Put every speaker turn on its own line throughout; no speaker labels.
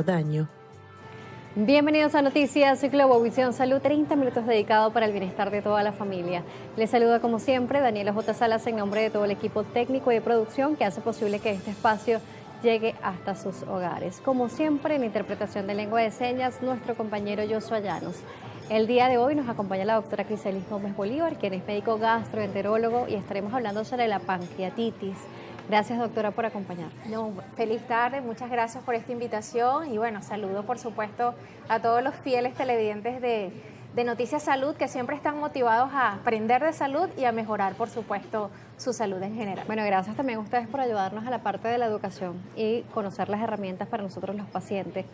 daño.
Bienvenidos a Noticias Globovisión Salud, 30 minutos dedicados para el bienestar de toda la familia. Les saluda como siempre Daniela J. Salas en nombre de todo el equipo técnico y de producción que hace posible que este espacio llegue hasta sus hogares. Como siempre, en interpretación de lengua de señas, nuestro compañero Joshua Llanos. El día de hoy nos acompaña la doctora Criselis Gómez Bolívar, quien es médico gastroenterólogo, y estaremos hablando sobre la pancreatitis. Gracias, doctora, por acompañarnos.
No, feliz tarde, muchas gracias por esta invitación y bueno, saludo por supuesto a todos los fieles televidentes de Noticias Salud que siempre están motivados a aprender de salud y a mejorar por supuesto su salud en general.
Bueno, gracias también a ustedes por ayudarnos a la parte de la educación y conocer las herramientas para nosotros los pacientes.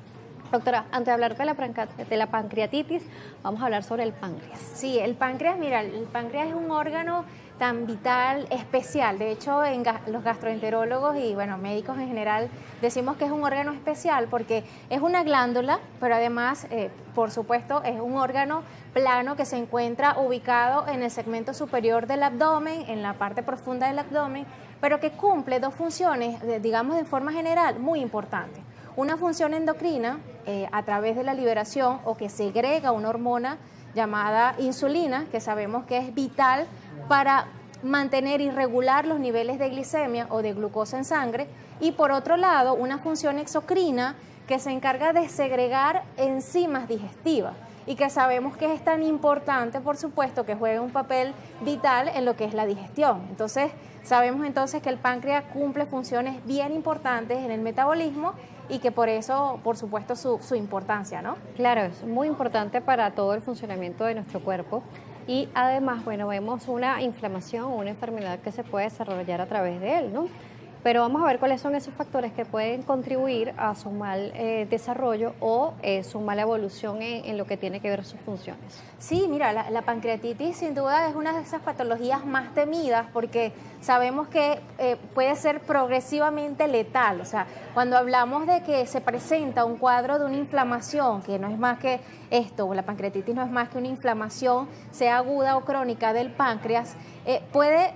Doctora, antes de hablar de la pancreatitis, vamos a hablar sobre el páncreas.
Sí, el páncreas, mira, el páncreas es un órgano tan vital, especial. De hecho, los gastroenterólogos y bueno, médicos en general decimos que es un órgano especial porque es una glándula, pero además, por supuesto, es un órgano plano que se encuentra ubicado en el segmento superior del abdomen, en la parte profunda del abdomen, pero que cumple dos funciones, digamos de forma general, muy importantes. Una función endocrina a través de la liberación o que segrega una hormona llamada insulina, que sabemos que es vital para mantener y regular los niveles de glicemia o de glucosa en sangre, y por otro lado una función exocrina que se encarga de segregar enzimas digestivas y que sabemos que es tan importante, por supuesto, que juega un papel vital en lo que es la digestión. Entonces, sabemos entonces que el páncreas cumple funciones bien importantes en el metabolismo y que por eso, por supuesto, su importancia, ¿no?
Claro, es muy importante para todo el funcionamiento de nuestro cuerpo y además, bueno, vemos una inflamación o una enfermedad que se puede desarrollar a través de él, ¿no? Pero vamos a ver cuáles son esos factores que pueden contribuir a su mal desarrollo o su mala evolución en lo que tiene que ver sus funciones.
Sí, mira, la pancreatitis sin duda es una de esas patologías más temidas porque sabemos que puede ser progresivamente letal. O sea, cuando hablamos de que se presenta un cuadro de una inflamación, que no es más que esto, la pancreatitis no es más que una inflamación, sea aguda o crónica del páncreas, puede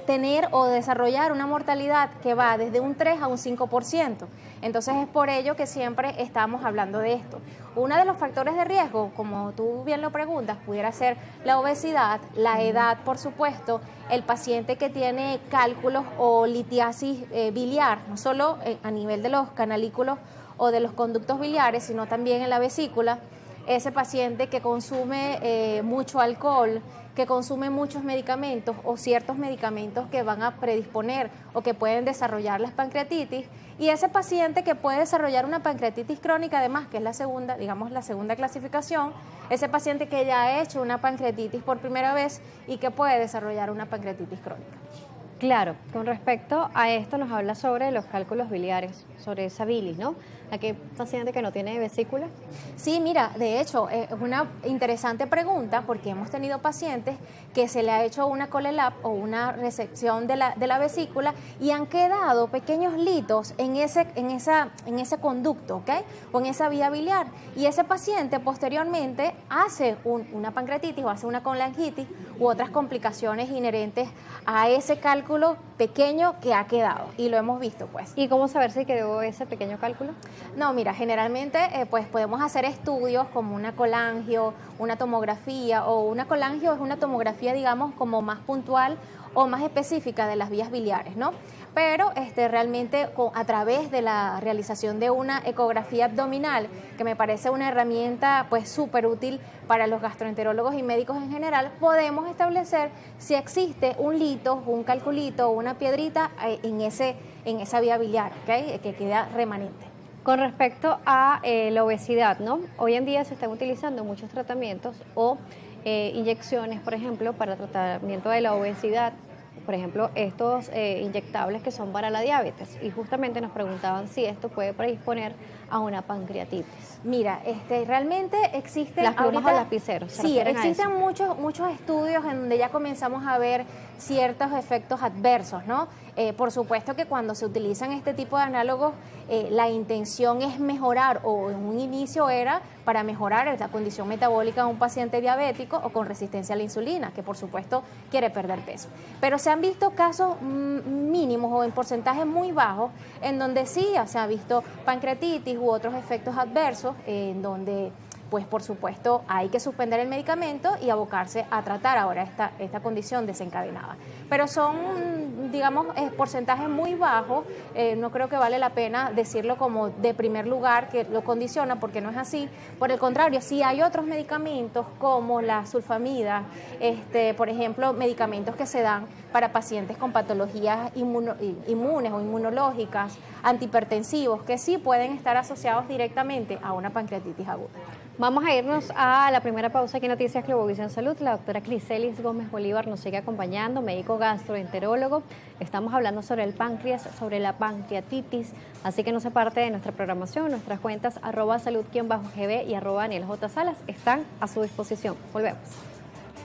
tener o desarrollar una mortalidad que va desde un 3 a un 5%. Entonces es por ello que siempre estamos hablando de esto. Uno de los factores de riesgo, como tú bien lo preguntas, pudiera ser la obesidad, la edad, por supuesto, el paciente que tiene cálculos o litiasis biliar, no solo a nivel de los canalículos o de los conductos biliares, sino también en la vesícula, ese paciente que consume mucho alcohol, que consume muchos medicamentos o ciertos medicamentos que van a predisponer o que pueden desarrollar las pancreatitis, y ese paciente que puede desarrollar una pancreatitis crónica además, que es la segunda, digamos la segunda clasificación, ese paciente que ya ha hecho una pancreatitis por primera vez y que puede desarrollar una pancreatitis crónica.
Claro, con respecto a esto nos habla sobre los cálculos biliares, sobre esa bilis, ¿no? ¿Aquel paciente que no tiene vesícula?
Sí, mira, de hecho, es una interesante pregunta porque hemos tenido pacientes que se le ha hecho una colelab o una resección de la vesícula y han quedado pequeños litos en ese conducto, ¿ok? O en esa vía biliar. Y ese paciente posteriormente hace una pancreatitis o hace una colangitis u otras complicaciones inherentes a ese cálculo pequeño que ha quedado, y lo hemos visto pues.
¿Y cómo saber si quedó ese pequeño cálculo?
No, mira, generalmente pues podemos hacer estudios como una colangio, una tomografía, o una colangio es una tomografía digamos como más puntual o más específica de las vías biliares, ¿no? Pero realmente a través de la realización de una ecografía abdominal, que me parece una herramienta pues súper útil para los gastroenterólogos y médicos en general, podemos establecer si existe un lito, un calculito o una piedrita en esa vía biliar, ¿okay? Que queda remanente.
Con respecto a la obesidad, ¿no? Hoy en día se están utilizando muchos tratamientos o inyecciones, por ejemplo, para tratamiento de la obesidad. Por ejemplo, estos inyectables que son para la diabetes, y justamente nos preguntaban si esto puede predisponer a una pancreatitis.
Mira, realmente existen
las plumas o lapiceros.
Sí, existen muchos estudios en donde ya comenzamos a ver ciertos efectos adversos, ¿no? Por supuesto que cuando se utilizan este tipo de análogos, la intención es mejorar, o en un inicio era para mejorar la condición metabólica de un paciente diabético o con resistencia a la insulina, que por supuesto quiere perder peso. Pero se ha han visto casos mínimos o en porcentajes muy bajos en donde sí se ha visto pancreatitis u otros efectos adversos, en donde pues por supuesto hay que suspender el medicamento y abocarse a tratar ahora esta condición desencadenada. Pero son, digamos, porcentajes muy bajos, no creo que vale la pena decirlo como de primer lugar que lo condiciona, porque no es así. Por el contrario, sí hay otros medicamentos como la sulfamida, por ejemplo, medicamentos que se dan para pacientes con patologías inmunes o inmunológicas, antihipertensivos, que sí pueden estar asociados directamente a una pancreatitis aguda.
Vamos a irnos a la primera pausa aquí en Noticias Globovisión Salud. La doctora Clicelis Gómez Bolívar nos sigue acompañando, médico gastroenterólogo. Estamos hablando sobre el páncreas, sobre la pancreatitis, así que no se parte de nuestra programación. Nuestras cuentas @salud_gb y @DanielJSalas están a su disposición. Volvemos.